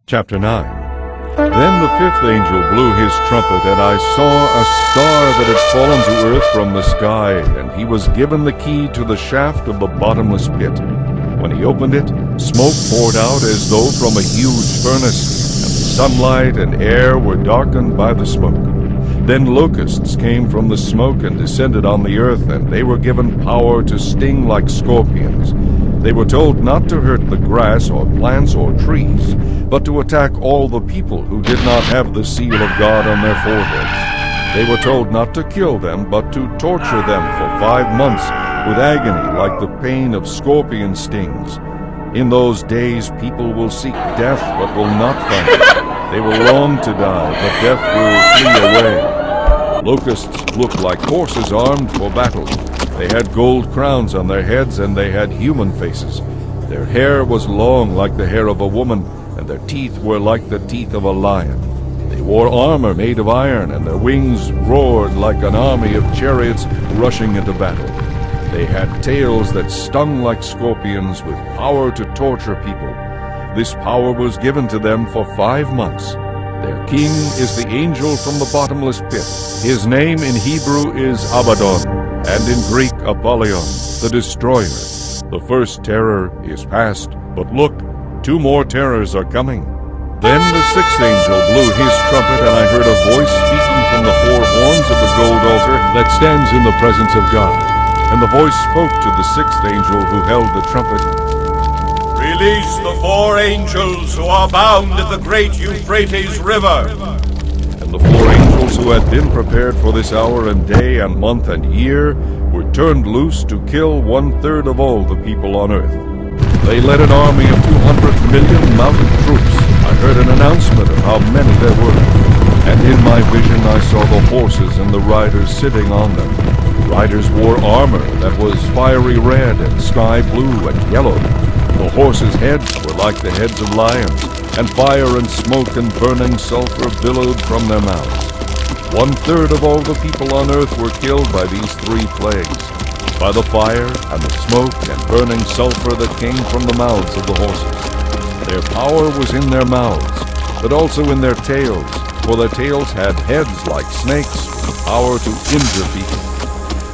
Chapter 9. Then the fifth angel blew his trumpet, and I saw a star that had fallen to earth from the sky, and he was given the key to the shaft of the bottomless pit. When he opened it, smoke poured out as though from a huge furnace, and the sunlight and air were darkened by the smoke. Then locusts came from the smoke and descended on the earth, and they were given power to sting like scorpions. They were told not to hurt the grass or plants or trees, but to attack all the people who did not have the seal of God on their foreheads. They were told not to kill them, but to torture them for 5 months with agony like the pain of scorpion stings. In those days people will seek death, but will not find it. They will long to die, but death will flee away. Locusts looked like horses armed for battle. They had gold crowns on their heads, and they had human faces. Their hair was long like the hair of a woman, and their teeth were like the teeth of a lion. They wore armor made of iron, and their wings roared like an army of chariots rushing into battle. They had tails that stung like scorpions, with power to torture people. This power was given to them for 5 months. Their king is the angel from the bottomless pit. His name in Hebrew is Abaddon, and in Greek Apollyon, the destroyer. The first terror is past, but look, 2 more terrors are coming. Then the sixth angel blew his trumpet, and I heard a voice speaking from the 4 horns of the gold altar that stands in the presence of God. And the voice spoke to the sixth angel who held the trumpet. Release the 4 angels who are bound in the great Euphrates River. And the 4 angels who had been prepared for this hour and day and month and year were turned loose to kill 1/3 of all the people on earth. They led an army of 200 million mounted troops. I heard an announcement of how many there were. And in my vision I saw the horses and the riders sitting on them. The riders wore armor that was fiery red and sky blue and yellow. The horses' heads were like the heads of lions, and fire and smoke and burning sulfur billowed from their mouths. 1/3 of all the people on earth were killed by these 3 plagues, by the fire and the smoke and burning sulfur that came from the mouths of the horses. Their power was in their mouths, but also in their tails, for their tails had heads like snakes, with power to injure people.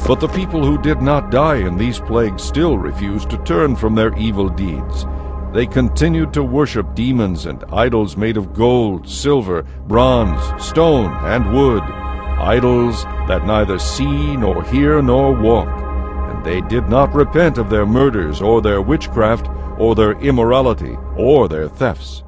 But the people who did not die in these plagues still refused to turn from their evil deeds. They continued to worship demons and idols made of gold, silver, bronze, stone, and wood, idols that neither see nor hear nor walk. And they did not repent of their murders or their witchcraft or their immorality or their thefts.